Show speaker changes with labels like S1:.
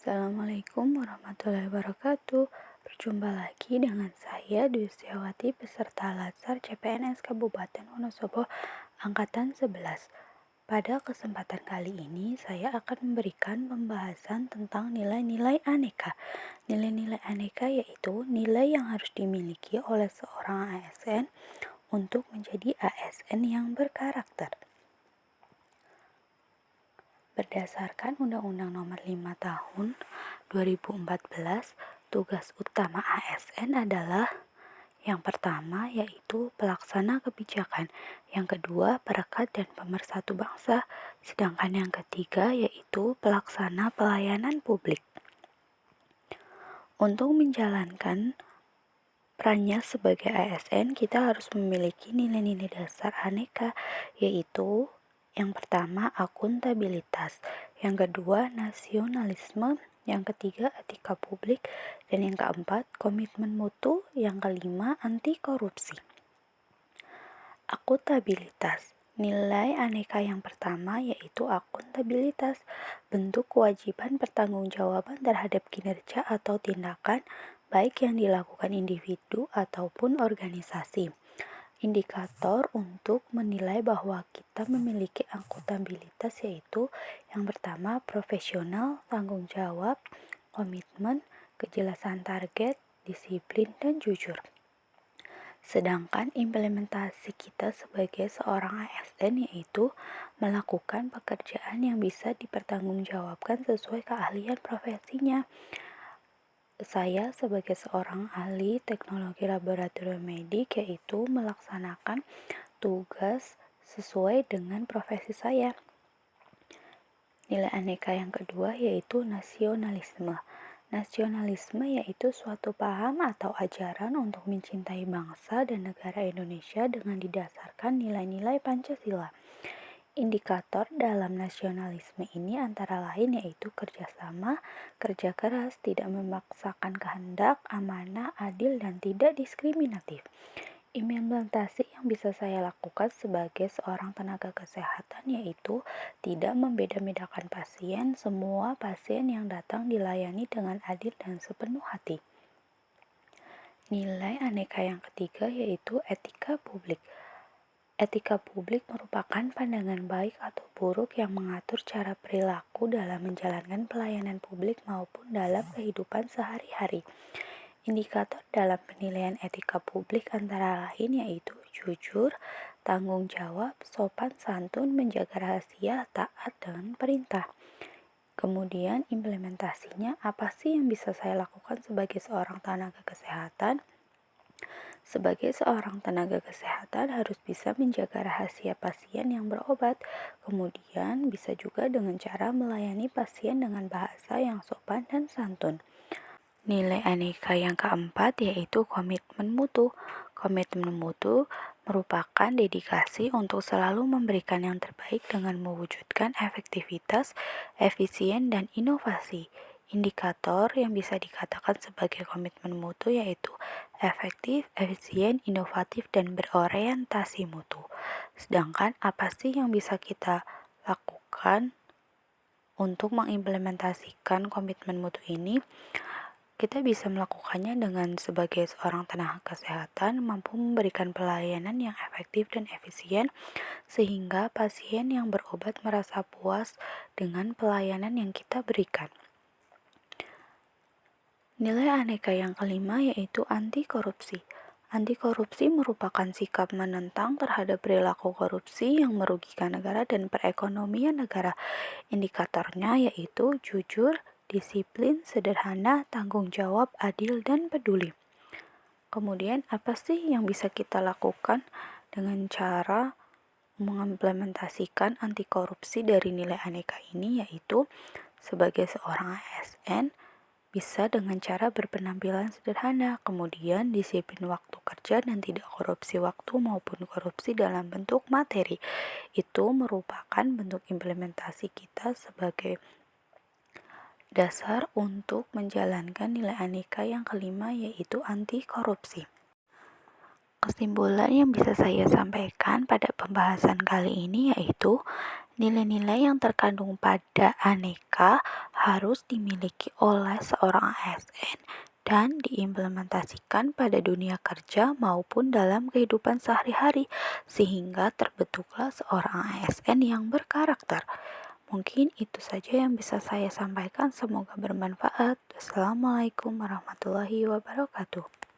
S1: Assalamualaikum warahmatullahi wabarakatuh. Berjumpa lagi dengan saya Dwi Setiawati, peserta Latsar CPNS Kabupaten Wonosobo Angkatan 11. Pada kesempatan kali ini saya akan memberikan pembahasan tentang nilai-nilai aneka. Nilai-nilai aneka yaitu nilai yang harus dimiliki oleh seorang ASN untuk menjadi ASN yang berkarakter. Berdasarkan Undang-Undang Nomor 5 Tahun 2014, tugas utama ASN adalah yang pertama yaitu pelaksana kebijakan, yang kedua perekat dan pemersatu bangsa, sedangkan yang ketiga yaitu pelaksana pelayanan publik. Untuk menjalankan perannya sebagai ASN, kita harus memiliki nilai-nilai dasar aneka, yaitu yang pertama akuntabilitas, yang kedua nasionalisme, yang ketiga etika publik, dan yang keempat komitmen mutu, yang kelima anti korupsi. Akuntabilitas. Nilai aneka yang pertama yaitu akuntabilitas, bentuk kewajiban pertanggungjawaban terhadap kinerja atau tindakan baik yang dilakukan individu ataupun organisasi. Indikator untuk menilai bahwa kita memiliki akuntabilitas yaitu yang pertama profesional, tanggung jawab, komitmen, kejelasan target, disiplin, dan jujur. Sedangkan implementasi kita sebagai seorang ASN yaitu melakukan pekerjaan yang bisa dipertanggungjawabkan sesuai keahlian profesinya. Saya sebagai seorang ahli teknologi laboratorium medik yaitu melaksanakan tugas sesuai dengan profesi saya. Nilai aneka yang kedua yaitu nasionalisme. Nasionalisme yaitu suatu paham atau ajaran untuk mencintai bangsa dan negara Indonesia dengan didasarkan nilai-nilai Pancasila. Indikator dalam nasionalisme ini antara lain yaitu kerjasama, kerja keras, tidak memaksakan kehendak, amanah, adil, dan tidak diskriminatif. Implementasi yang bisa saya lakukan sebagai seorang tenaga kesehatan yaitu tidak membeda-bedakan pasien, semua pasien yang datang dilayani dengan adil dan sepenuh hati. Nilai aneka yang ketiga yaitu etika publik. Etika publik merupakan pandangan baik atau buruk yang mengatur cara perilaku dalam menjalankan pelayanan publik maupun dalam kehidupan sehari-hari. Indikator dalam penilaian etika publik antara lain yaitu jujur, tanggung jawab, sopan santun, menjaga rahasia, taat dengan perintah. Kemudian implementasinya apa sih yang bisa saya lakukan sebagai seorang tenaga kesehatan? Sebagai seorang tenaga kesehatan harus bisa menjaga rahasia pasien yang berobat, kemudian bisa juga dengan cara melayani pasien dengan bahasa yang sopan dan santun. Nilai aneka yang keempat yaitu komitmen mutu. Komitmen mutu merupakan dedikasi untuk selalu memberikan yang terbaik dengan mewujudkan efektivitas, efisien, dan inovasi. Indikator yang bisa dikatakan sebagai komitmen mutu yaitu efektif, efisien, inovatif, dan berorientasi mutu. Sedangkan apa sih yang bisa kita lakukan untuk mengimplementasikan komitmen mutu ini? Kita bisa melakukannya dengan sebagai seorang tenaga kesehatan mampu memberikan pelayanan yang efektif dan efisien sehingga pasien yang berobat merasa puas dengan pelayanan yang kita berikan. Nilai aneka yang kelima yaitu anti korupsi. Anti korupsi merupakan sikap menentang terhadap perilaku korupsi yang merugikan negara dan perekonomian negara. Indikatornya yaitu jujur, disiplin, sederhana, tanggung jawab, adil, dan peduli. Kemudian apa sih yang bisa kita lakukan dengan cara mengimplementasikan anti korupsi dari nilai aneka ini yaitu sebagai seorang ASN bisa dengan cara berpenampilan sederhana, kemudian disiplin waktu kerja dan tidak korupsi waktu maupun korupsi dalam bentuk materi. Itu merupakan bentuk implementasi kita sebagai dasar untuk menjalankan nilai aneka yang kelima yaitu anti korupsi. Kesimpulan yang bisa saya sampaikan pada pembahasan kali ini yaitu Nilai-nilai yang terkandung pada Aneka harus dimiliki oleh seorang ASN dan diimplementasikan pada dunia kerja maupun dalam kehidupan sehari-hari, sehingga terbentuklah seorang ASN yang berkarakter. Mungkin itu saja yang bisa saya sampaikan, semoga bermanfaat. Wassalamualaikum warahmatullahi wabarakatuh.